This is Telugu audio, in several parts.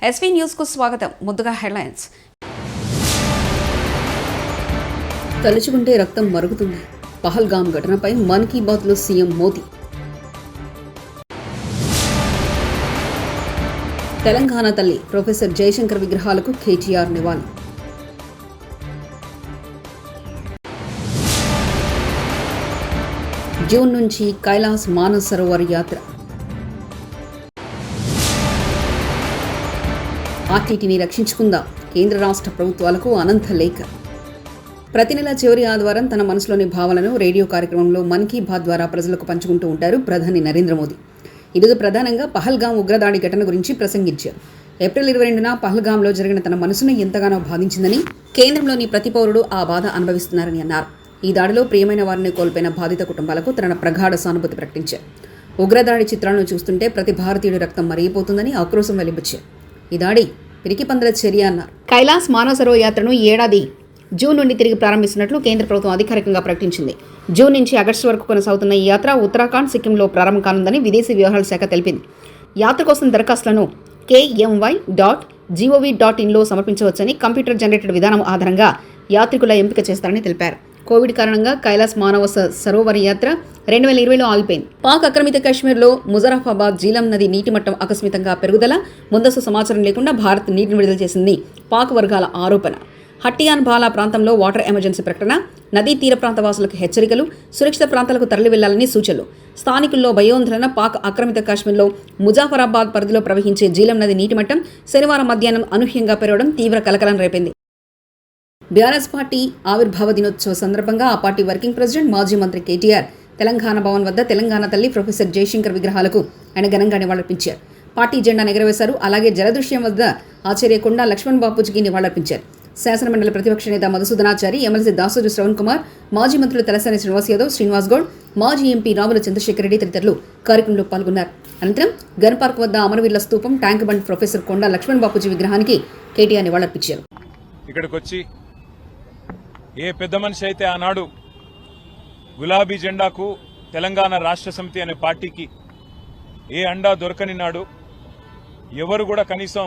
ఎస్వీ న్యూస్ కు స్వాగతం. ముందుగా హెడ్లైన్స్. తలుచుకుంటే రక్తం మరుగుతుంది. పహల్గామ్ ఘటనపై మన్ కీ బాత్ లో సీఎం మోదీ. తెలంగాణ తల్లి ప్రొఫెసర్ జయశంకర్ విగ్రహాలకు కేటీఆర్ నివాళి. జూన్ నుంచి కైలాస్ మానస్ సరోవర్ యాత్ర. ఆర్టీటీని రక్షించుకుందాం. కేంద్ర రాష్ట్ర ప్రభుత్వాలకు అనంత లేఖ. ప్రతి నెల చివరి ఆదివారం తన మనసులోని భావనను రేడియో కార్యక్రమంలో మన్ కీ బాత్ ద్వారా ప్రజలకు పంచుకుంటూ ఉంటారు ప్రధాని నరేంద్ర మోదీ. ఈరోజు ప్రధానంగా పహల్గామ్ ఉగ్రదాడి ఘటన గురించి ప్రసంగించారు. ఏప్రిల్ 22న పహల్గామ్లో జరిగిన తన మనసును ఎంతగానో బాధించిందని, కేంద్రంలోని ప్రతి పౌరుడు ఆ బాధ అనుభవిస్తున్నారని అన్నారు. ఈ దాడిలో ప్రియమైన వారిని కోల్పోయిన బాధిత కుటుంబాలకు తన ప్రగాఢ సానుభూతి ప్రకటించారు. ఉగ్రదాడి చిత్రాలను చూస్తుంటే ప్రతి భారతీయుడి రక్తం మరిగిపోతుందని ఆక్రోశం వెలిబుచ్చారు. ఈ దాడి పిరికి పందల చర్య అన్నారు. కైలాస్ మానస్ సరోవర్ యాత్రను ఈ ఏడాది జూన్ నుండి తిరిగి ప్రారంభిస్తున్నట్లు కేంద్ర ప్రభుత్వం అధికారికంగా ప్రకటించింది. జూన్ నుంచి ఆగస్టు వరకు కొనసాగుతున్న ఈ యాత్ర ఉత్తరాఖండ్, సిక్కింలో ప్రారంభం కానుందని విదేశీ వ్యవహారాల శాఖ తెలిపింది. యాత్ర కోసం దరఖాస్తులను KMY.gov.in లో సమర్పించవచ్చని, కంప్యూటర్ జనరేటెడ్ విధానం ఆధారంగా యాత్రికుల ఎంపిక చేస్తారని తెలిపారు. కోవిడ్ కారణంగా కైలాస్ మానస్ సరోవర్ యాత్ర 2020లో ఆగిపోయింది. పాక్ ఆక్రమిత కాశ్మీర్లో ముజరాఫాబాద్ జీలం నది నీటి మట్టం ఆకస్మికంగా పెరుగుదల, ముందస్తు సమాచారం లేకుండా భారత్ నీటిని విడుదల చేసింది పాక్ వర్గాల ఆరోపణ. హట్టియాన్ బాలా ప్రాంతంలో వాటర్ ఎమర్జెన్సీ ప్రకటన, నదీ తీర ప్రాంత వాసులకు హెచ్చరికలు, సురక్షిత ప్రాంతాలకు తరలి వెళ్లాలని సూచనలు. స్థానికుల్లో భయోందోళన. పాక్ ఆక్రమిత కాశ్మీర్లో ముజాఫరాబాద్ పరిధిలో ప్రవహించే జీలం నది నీటి మట్టం శనివారం మధ్యాహ్నం అనూహ్యంగా పెరగడం తీవ్ర కలకలం రేపింది. బీఆర్ఎస్ పార్టీ ఆవిర్భావ దినోత్సవ సందర్భంగా ఆ పార్టీ వర్కింగ్ ప్రెసిడెంట్, మాజీ మంత్రి కేటీఆర్ తెలంగాణ భవన్ వద్ద తెలంగాణ తల్లి ప్రొఫెసర్ జయశంకర్ విగ్రహాలకు ఆయన ఘనంగా నివాళులర్పించారు. పార్టీ జెండా ఎగరవేశారు. అలాగే జలదృశ్యం వద్ద ఆచార్య కొండా లక్ష్మణ్ బాపూజీకి నివాళులర్పించారు. శాసనమండలి ప్రతిపక్ష నేత మధుసూదనాచారి, ఎమ్మెల్సీ దాసోజు శ్రవణ్ కుమార్, మాజీ మంత్రులు తలసాని శ్రీనివాస్ యాదవ్, శ్రీనివాస్ గౌడ్, మాజీ ఎంపీ రావుల చంద్రశేఖర్ రెడ్డి తదితరులు కార్యక్రమంలో పాల్గొన్నారు. అనంతరం గన్ పార్క్ వద్ద అమరవీరుల స్తూపం, ట్యాంక్ బండ్ ప్రొఫెసర్ కొండా లక్ష్మణ్ బాపూజీ విగ్రహానికి కేటీఆర్ నివాళులర్పించారు. ఇక్కడికొచ్చి ఏ పెద్ద మనిషి అయితే ఆనాడు గులాబీ జెండాకు తెలంగాణ రాష్ట్ర సమితి అనే పార్టీకి ఏ అండా దొరకని నాడు, ఎవరు కూడా కనీసం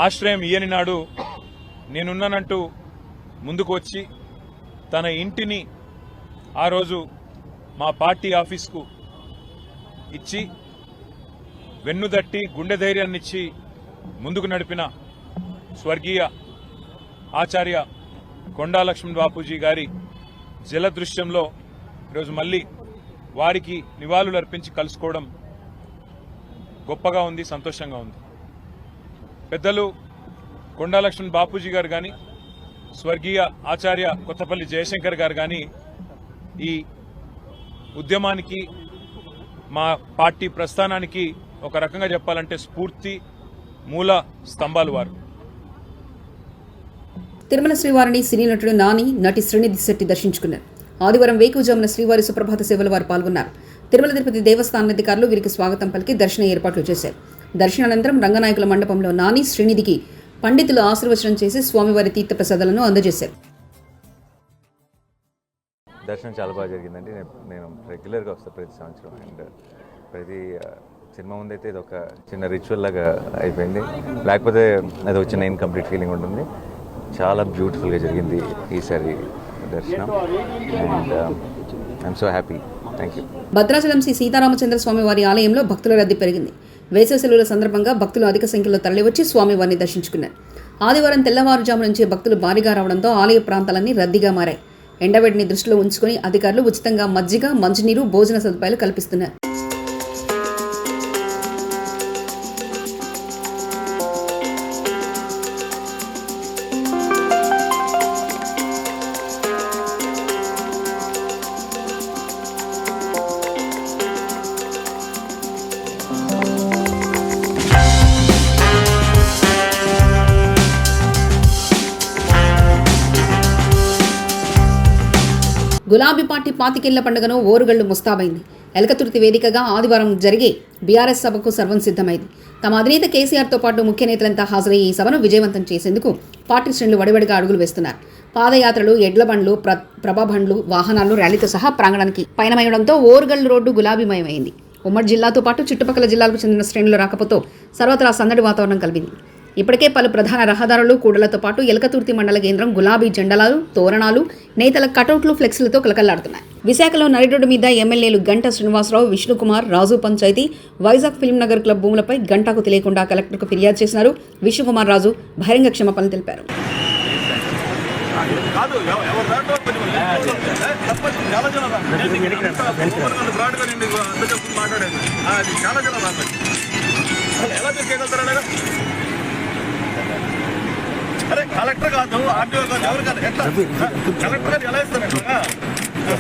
ఆశ్రయం ఇయ్యని నాడు నేనున్నానంటూ ముందుకు వచ్చి తన ఇంటిని ఆ రోజు మా పార్టీ ఆఫీస్కు ఇచ్చి వెన్నుదట్టి గుండె ధైర్యాన్నిచ్చి ముందుకు నడిపిన స్వర్గీయ ఆచార్య కొండా లక్ష్మణ్ బాపూజీ గారి జలదృశ్యంలో ఈరోజు మళ్ళీ వారికి నివాళులు అర్పించి కలుసుకోవడం గొప్పగా ఉంది, సంతోషంగా ఉంది. పెద్దలు కొండా లక్ష్మణ్ బాపూజీ గారు కానీ, స్వర్గీయ ఆచార్య కొత్తపల్లి జయశంకర్ గారు కానీ ఈ ఉద్యమానికి, మా పార్టీ ప్రస్థానానికి ఒక రకంగా చెప్పాలంటే స్ఫూర్తి మూల స్తంభాలు వారు. తిరుమల శ్రీవారిని సినీ నటుడు నాని, నటి శ్రీనిధి శెట్టి దర్శించుకున్నారు. ఆదివారం వేకువజామున శ్రీవారి సుప్రభాత సేవల వారు పాల్గొన్నారు. తిరుమల తిరుపతి దేవస్థాన అధికారులు వీరికి స్వాగతం పలికి దర్శన ఏర్పాట్లు చేశారు. దర్శనానంతరం రంగనాయకుల మండపంలో నాని, శ్రీనిధికి పండితులు ఆశీర్వచనం చేసి స్వామివారి తీర్థ ప్రసాదాలను అందజేశారు. దర్శనం చాలా బాగా జరిగిందండి. నేను రెగ్యులర్గా వస్తాను ప్రతి సంవత్సరం. అండ్ ప్రతి సినిమా ముందైతే ఇది ఒక చిన్న రిచువల్ లాగా అయిపోయింది, లేకపోతే అది ఒక చిన్న ఇన్కంప్లీట్ ఫీలింగ్ ఉంటుంది. చాలా బ్యూటిఫుల్గా జరిగింది ఈసారి దర్శనం. And I'm so happy. Thank you. Bhadrachalam Sri Sitaramachandra Swamy వారి ఆలయంలో భక్తుల రద్దీ పెరిగింది. వేసవి సెలవుల సందర్భంగా భక్తులు అధిక సంఖ్యలో తరలివచ్చి స్వామివారిని దర్శించుకున్నారు. ఆదివారం తెల్లవారుజాము నుంచి భక్తులు భారీగా రావడంతో ఆలయ ప్రాంతాలన్నీ రద్దీగా మారాయి. ఎండవేడిని దృష్టిలో ఉంచుకుని అధికారులు ఉచితంగా మజ్జిగ, మంచినీరు, భోజన సదుపాయాలు కల్పిస్తున్నారు. గులాబీ పార్టీ పాతికేళ్ల పండుగను ఓరుగళ్లు ముస్తాబైంది. ఎలకతుర్తి వేదికగా ఆదివారం జరిగే బీఆర్ఎస్ సభకు సర్వం సిద్ధమైంది. తమ అధినేత కేసీఆర్తో పాటు ముఖ్య నేతలంతా హాజరయ్యే ఈ సభను విజయవంతం చేసేందుకు పార్టీ శ్రేణులు వడివడిగా అడుగులు వేస్తున్నారు. పాదయాత్రలు, ఎడ్ల బండ్లు, ప్రభా బండ్లు, వాహనాలు, ర్యాలీతో సహా ప్రాంగణానికి పయనమయ్యడంతో ఓరుగల్లు రోడ్డు గులాబీమయమైంది. ఉమ్మడి జిల్లాతో పాటు చుట్టుపక్కల జిల్లాలకు చెందిన శ్రేణుల రాకపోతే సర్వత్రా సందడి వాతావరణం కలిగింది. ఇప్పటికే పలు ప్రధాన రహదారులు కూడళ్లతో పాటు ఎలకతుర్తి మండల కేంద్రం గులాబీ జెండాలు, తోరణాలు, నేతల కటౌట్లు, ఫ్లెక్సీలతో కలకల్లాడుతున్నాయి. విశాఖలో నడిరోడ్డు మీద ఎమ్మెల్యేలు గంటా శ్రీనివాసరావు, విష్ణుకుమార్, రాజు పంచాయతీ, వైజాగ్ ఫిల్మ్ నగర్ క్లబ్ భూములపై గంటాకు తెలియకుండా కలెక్టర్కు ఫిర్యాదు చేసినారు. విష్ణుకుమార్, రాజు బహిరంగ క్షమాపణలు తెలిపారు. అరే కలెక్టర్ కాదు, ఆర్టీఓ కాదు, ఎవరు కాదు, ఎట్లా కలెక్టర్ గారు ఎలా ఇస్తారు?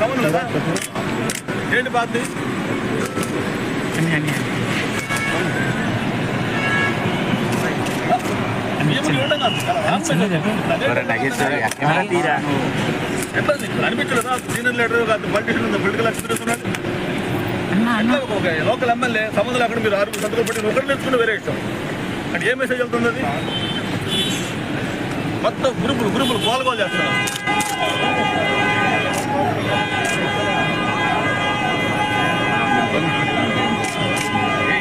సంబంధం లేదా? ఏంటి బాధ్యత? అనిపించలేదా సీనియర్ లీడర్ కాదు, పొలిటికల్ ఎక్స్పీరియన్స్ ఉన్నాడు. ఒక లోకల్ ఎమ్మెల్యే సంబంధం అక్కడ మీరు 6 సంతకాలు పెట్టి ఒకరు నేర్చుకుని వేరే ఇష్టం అంటే ఏ మెసేజ్ వెళ్తుంది? అది మొత్తం గ్రూపులు గోల్ చేస్తున్నారు.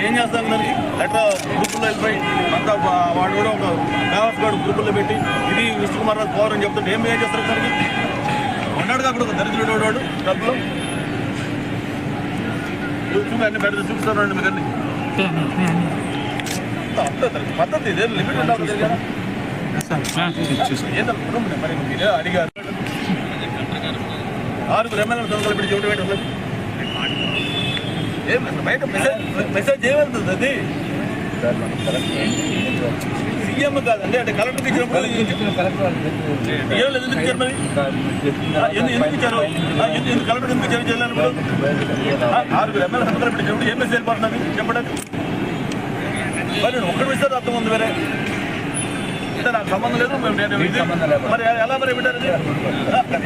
ఏం చేస్తాను దానికి? ఎట్లా గ్రూపుల్లో వెళ్ళిపోయి అంతా వాడు కూడా ఒక కావాల్సి వాడు గ్రూపుల్లో పెట్టి ఇది విష్ణుకుమార్ రాజు పవర్ అని చెప్తుంటే ఏం చేస్తారు దానికి? ఉన్నాడు అక్కడ ఒక దరిద్రుడు వాడు డబ్బులు అన్ని పెడితే చూపిస్తానండి మీకు అన్ని పద్ధతి ఇదే లిమిట్ ఉండాలి కదా. మరి మీరే అడిగారు 6 ఎమ్మెల్యేలు సంతకాలు పెట్టి చెవిటి పెట్టాలి. ఏం బయట మెసేజ్ ఏమవుతుంది? అది సీఎం కాదండి, అంటే కలెక్టర్కి ఇచ్చినప్పుడు ఏం లేదు. ఎందుకు ఇచ్చారు మరి? ఎందుకు ఇచ్చారు? కలెక్టర్ ఎందుకు ఇచ్చారు? చేయాలన్నప్పుడు 6 ఎమ్మెల్యే సంతకాలు పెట్టి చెవిటి ఏం మెసేజ్ వెళ్ళిపోతున్నది చెప్పడానికి? మరి ఒక్కడు ఇస్తారు అర్థం ఉంది వేరే అంటే నాకు సంబంధం లేదు. మరి ఎలా మరి పెట్టారు?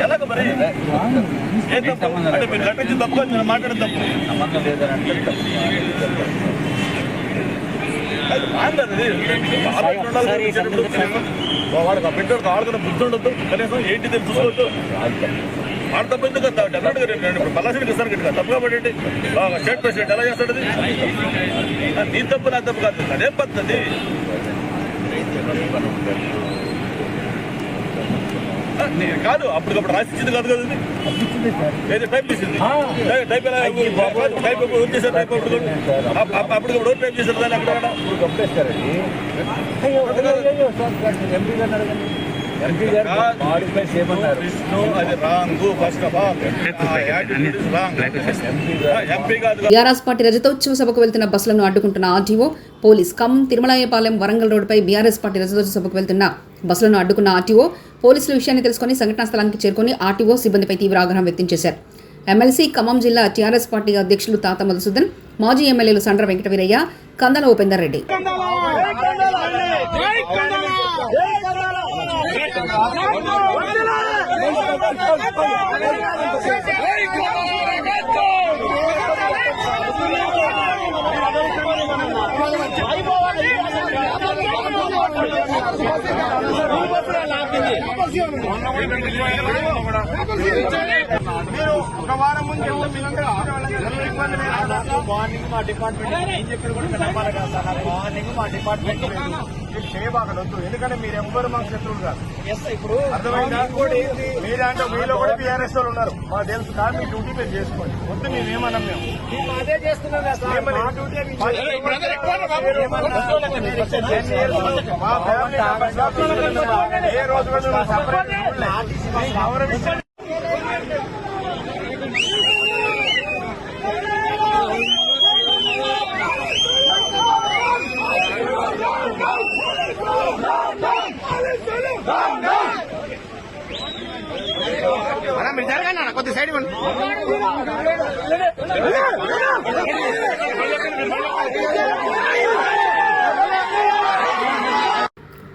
ఎలాగ మరి ఏం తప్పు? అంటే మీరు కట్టించిన తప్పు కాదు, మీరు మాట్లాడిన తప్పు. వాడికి పెట్టాడు ఆడుకున్న బుద్ధి ఉండొద్దు, కనీసం ఏంటి తెలిసి చూసుకోవద్దు. ఆడ తప్పు ఎందుకు డెఫినెట్గా ఇప్పుడు పలాసీకి ఇస్తారు కదా, తప్పు కాబట్టి స్టేట్ ప్రెసిడెంట్ ఎలా చేస్తాడు? అది నీ తప్పు నా తప్పు కాదు, అదేం పద్ధతి? కాదు అప్పటికప్పుడు రాసిచ్చింది కాదు కదా, ఇది టైప్ చేసింది. టైప్ టైప్ ఓట్ చేశారు, టైప్ అప్పటికప్పుడు ఓట్ టైప్ చేశారు దాన్ని అక్కడ బీఆర్ఎస్ పార్టీ రజతోత్సవ సభకు వెళ్తున్న బస్సులను అడ్డుకుంటున్న ఆర్టీఓ, పోలీస్. ఖమ్మం తిరుమలాయపాలెం వరంగల్ రోడ్డుపై బీఆర్ఎస్ పార్టీ రజతోత్సవ సభకు వెళ్తున్న బస్సులను అడ్డుకున్న ఆర్టీఓ, పోలీసుల విషయాన్ని తెలుసుకుని సంఘటనా స్థలానికి చేరుకుని ఆర్టీఓ సిబ్బందిపై తీవ్ర ఆగ్రహం వ్యక్తం చేశారు. ఎమ్మెల్సీ ఖమ్మం జిల్లా టీఆర్ఎస్ పార్టీ అధ్యక్షులు తాత మధుసూదన్, మాజీ ఎమ్మెల్యేలు సండ్ర వెంకటవీరయ్య, కందల ఉపేందర్ రెడ్డి. ఒక వారం ముందు మార్నింగ్ మా డిపార్ట్మెంట్ ఏం చెప్పారు కూడా నమ్మాలి కదా సార్. మార్నింగ్ మా డిపార్ట్మెంట్ మీరు చేయబాగలొద్దు, ఎందుకంటే మీరు ఎవ్వరు మాకు శత్రువులు కాదు. ఇప్పుడు అర్థమైందా? మీరంటే మీలో కూడా బీఆర్ఎస్ వాళ్ళు ఉన్నారు, మాకు తెలుసు. కానీ మీ డ్యూటీ మీరు చేసుకోండి, వద్దు మేమేమన్నాం. మేము అదే చేస్తున్నాం మా ఫ్యామిలీ ఏ రోజు గౌరవించండి. మీరు జరగండి అన్న, కొద్ది సైడ్ ఇవ్వండి.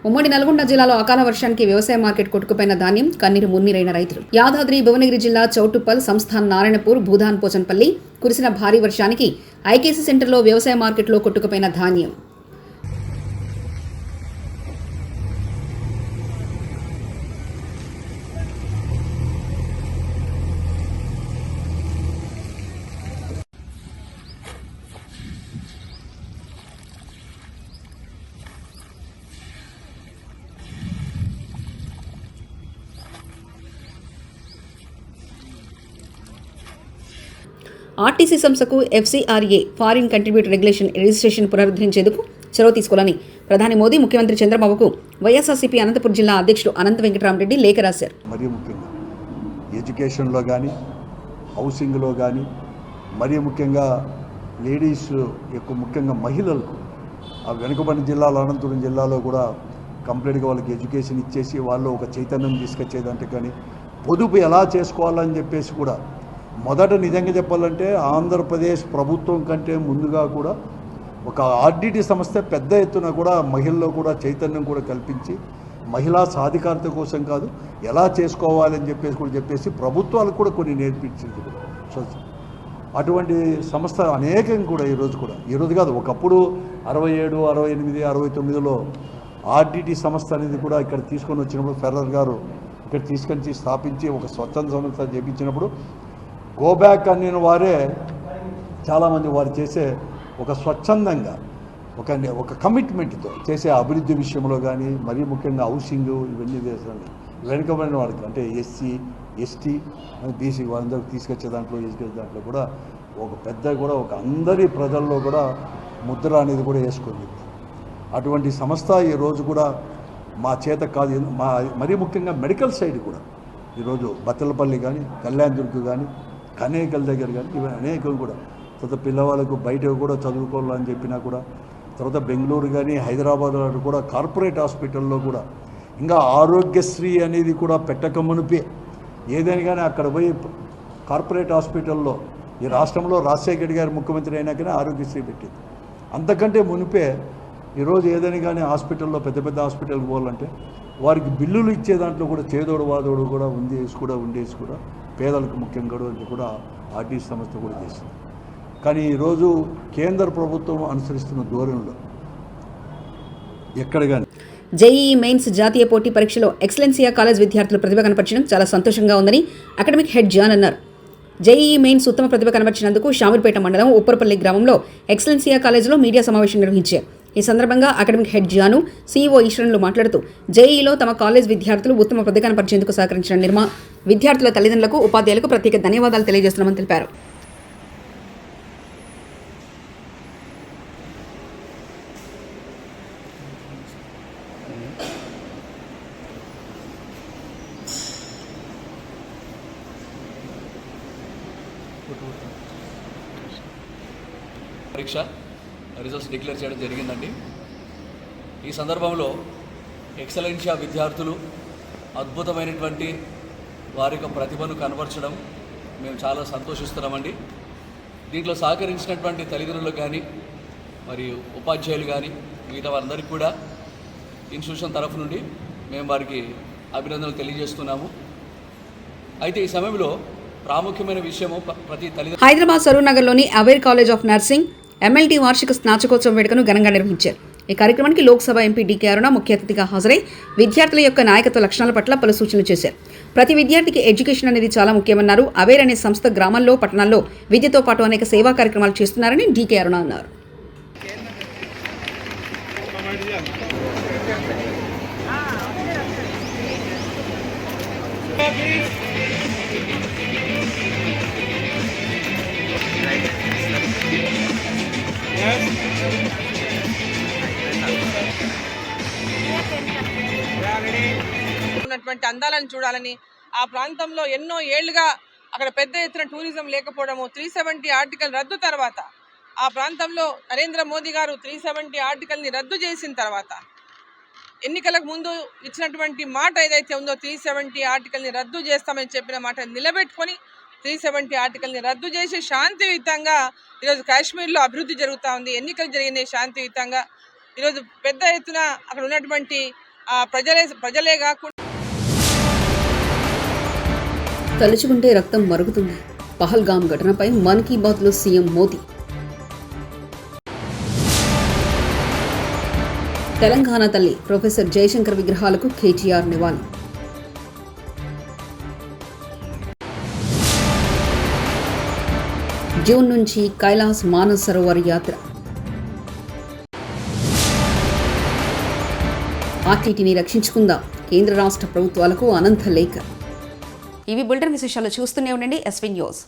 ఉమ్మడి నల్గొండ జిల్లాలో అకాల వర్షానికి వ్యవసాయ మార్కెట్ కొట్టుకుపోయిన ధాన్యం కన్నీరు మున్నీరైన రైతులు. యాదాద్రి భువనగిరి జిల్లా చౌటుప్పల్, సంస్థాన్ నారాయణపూర్, భూదాన్ పోచన్పల్లి కురిసిన భారీ వర్షానికి ఐకేసీ సెంటర్లో వ్యవసాయ మార్కెట్లో కొట్టుకుపోయిన ధాన్యం. ఆర్టీసీ సంస్థకు FCRA foreign contributor regulation registration పునరుద్ధరించేందుకు చొరవ తీసుకోవాలని ప్రధాని మోదీ ముఖ్యమంత్రి చంద్రబాబుకు వైఎస్ఆర్సీపీ అనంతపురం జిల్లా అధ్యక్షుడు అనంత వెంకటరామరెడ్డి లేఖ రాశారు. మరీ ముఖ్యంగా ఎడ్యుకేషన్లో కానీ హౌసింగ్లో కానీ మరీ ముఖ్యంగా లేడీస్ ఎక్కువ ముఖ్యంగా మహిళలకు ఆ వెనుకబడిన జిల్లాలో అనంతపురం జిల్లాలో కూడా కంప్లీట్గా వాళ్ళకి ఎడ్యుకేషన్ ఇచ్చేసి వాళ్ళు ఒక చైతన్యం తీసుకొచ్చేదంటే కానీ పొదుపు ఎలా చేసుకోవాలని చెప్పేసి కూడా మొదట నిజంగా చెప్పాలంటే ఆంధ్రప్రదేశ్ ప్రభుత్వం కంటే ముందుగా కూడా ఒక ఆర్డిటి సంస్థ పెద్ద ఎత్తున కూడా మహిళల్లో కూడా చైతన్యం కూడా కల్పించి మహిళా సాధికారత కోసం కాదు ఎలా చేసుకోవాలని చెప్పేసి ప్రభుత్వాలకు కూడా కొన్ని నేర్పించింది కూడా. సో అటువంటి సంస్థ అనేకం కూడా ఈరోజు కాదు, ఒకప్పుడు 67, 68, 69లో ఆర్డిటి సంస్థ అనేది కూడా ఇక్కడ తీసుకొని వచ్చినప్పుడు ఫెర్రర్ గారు ఇక్కడ తీసుకొని స్థాపించి ఒక స్వచ్ఛంద సంస్థ చేపించినప్పుడు గోబ్యాక్ అనే వారే చాలామంది వారు చేసే ఒక స్వచ్ఛందంగా ఒక కమిట్మెంట్తో చేసే అభివృద్ధి విషయంలో కానీ మరీ ముఖ్యంగా హౌసింగ్ ఇవన్నీ చేస్తాను వెనుకబడిన వాళ్ళకి అంటే SC, ST, BC వాళ్ళందరూ తీసుకొచ్చే దాంట్లో కూడా ఒక పెద్ద కూడా ఒక అందరి ప్రజల్లో కూడా ముద్ర అనేది కూడా వేసుకుంది. అటువంటి సంస్థ ఈరోజు కూడా మా చేత కాదు, మరీ ముఖ్యంగా మెడికల్ సైడ్ కూడా ఈరోజు బత్తలపల్లి కానీ కళ్యాణదుర్గ్ కానీ కనేకల్ దగ్గర కానీ ఇవన్నీ అనేకం కూడా తర్వాత పిల్లవాళ్ళకు బయట కూడా చదువుకోవాలని చెప్పినా కూడా తర్వాత బెంగళూరు కానీ హైదరాబాద్ కూడా కార్పొరేట్ హాస్పిటల్లో కూడా ఇంకా ఆరోగ్యశ్రీ అనేది కూడా పెట్టక మునిపే ఏదైనా కానీ అక్కడ పోయి కార్పొరేట్ హాస్పిటల్లో ఈ రాష్ట్రంలో రాజశేఖర్ గారు ముఖ్యమంత్రి అయినాకనే ఆరోగ్యశ్రీ పెట్టింది. అంతకంటే మునిపే ఈరోజు ఏదైనా కానీ హాస్పిటల్లో పెద్ద హాస్పిటల్కి పోవాలంటే వారికి బిల్లులు ఇచ్చే దాంట్లో కూడా చేదోడు వాదోడు కూడా ఉండేసి కూడా పేదలకు ముఖ్యంగా కూడా ఆర్టీసీ సంస్థ కూడా చేసింది. కానీ ఈరోజు కేంద్ర ప్రభుత్వం అనుసరిస్తున్న ధోరణిలో ఎక్కడ కానీ జేఈఈ మెయిన్స్ జాతీయ పోటీ పరీక్షలో ఎక్సలెన్సియా కాలేజ్ విద్యార్థులు ప్రతిభ కనపరచడం చాలా సంతోషంగా ఉందని అకాడమిక్ హెడ్ జాన్ అన్నారు. జేఈఈ మెయిన్స్ ఉత్తమ ప్రతిభ కనబర్చినందుకు షామీర్పేట మండలం ఉప్పరపల్లి గ్రామంలో ఎక్సలెన్సియా కాలేజీలో మీడియా సమావేశం నిర్వహించారు. ఈ సందర్భంగా అకాడమిక్ హెడ్ జాను, CEO ఈశ్వరన్లు మాట్లాడుతూ జేఈఈలో తమ కాలేజ్ విద్యార్థులు ఉత్తమ ప్రతిభ కనపరిచేందుకు సహకరించిన విద్యార్థుల తల్లిదండ్రులకు, ఉపాధ్యాయులకు ప్రత్యేక ధన్యవాదాలు తెలియజేస్తున్నామని తెలిపారు. పరీక్ష రిజల్ట్స్ డిక్లేర్ చేయడం జరిగిందండి. ఈ సందర్భంలో ఎక్సలెన్షియా విద్యార్థులు అద్భుతమైనటువంటి వారి యొక్క ప్రతిభను కనబరచడం మేము చాలా సంతోషిస్తున్నామండి. దీంట్లో సహకరించినటువంటి తల్లిదండ్రులకు కానీ మరియు ఉపాధ్యాయులు కానీ మిగతా వారందరికీ కూడా ఇన్స్టిట్యూషన్ తరఫు నుండి మేము వారికి అభినందనలు తెలియజేస్తున్నాము. అయితే ఈ సమయంలో ప్రాముఖ్యమైన విషయము ప్రతి తల్లిదండ్రులు హైదరాబాద్ సరూర్ నగర్లోని aware college of nursing MLT వార్షిక స్నాతకోత్సవం వేడుకను ఘనంగా నిర్వహించారు. ఈ కార్యక్రమానికి లోక్సభ ఎంపీ DK అరుణ ముఖ్య అతిథిగా హాజరై విద్యార్థుల యొక్క నాయకత్వ లక్షణాల పట్ల పలు సూచనలు చేశారు. ప్రతి విద్యార్థికి ఎడ్యుకేషన్ అనేది చాలా ముఖ్యమన్నారు. అవేర్ అనే సంస్థ గ్రామాల్లో, పట్టణాల్లో విద్యతో పాటు అనేక సేవా కార్యక్రమాలు చేస్తున్నారని DK అరుణ అన్నారు. ఉన్నటువంటి అందాలను చూడాలని, ఆ ప్రాంతంలో ఎన్నో ఏళ్లుగా అక్కడ పెద్ద ఎత్తున టూరిజం లేకపోవడము, 370 ఆర్టికల్ రద్దు తర్వాత ఆ ప్రాంతంలో నరేంద్ర మోదీ గారు 370 ఆర్టికల్ని రద్దు చేసిన తర్వాత ఎన్నికలకు ముందు ఇచ్చినటువంటి మాట ఏదైతే ఉందో 370 ఆర్టికల్ని రద్దు చేస్తామని చెప్పిన మాట నిలబెట్టుకొని 370 ఆర్టికల్ని రద్దు చేసి శాంతియుతంగా ఈరోజు కాశ్మీర్లో అభివృద్ధి జరుగుతూ ఉంది. ఎన్నికలు జరిగినాయి శాంతియుతంగా. ఈరోజు పెద్ద ఎత్తున అక్కడ ఉన్నటువంటి ప్రజలే కాకుండా తలుచుకుంటే రక్తం మరుగుతుంది. పహల్గామ్ ఘటనపై మన్ కీ బాత్లో సీఎం మోదీ. తెలంగాణ తల్లి ప్రొఫెసర్ జయశంకర్ విగ్రహాలకు KTR నివాళి. జూన్ నుంచి కైలాస్ మానస్ సరోవర్ యాత్ర. ఆర్టీటీని రక్షించుకుందాం, కేంద్ర రాష్ట్ర ప్రభుత్వాలకు అనంత లేఖ. ఇవి బులెటిన్ విశేషాలు. చూస్తూనే ఉండండి SV న్యూస్.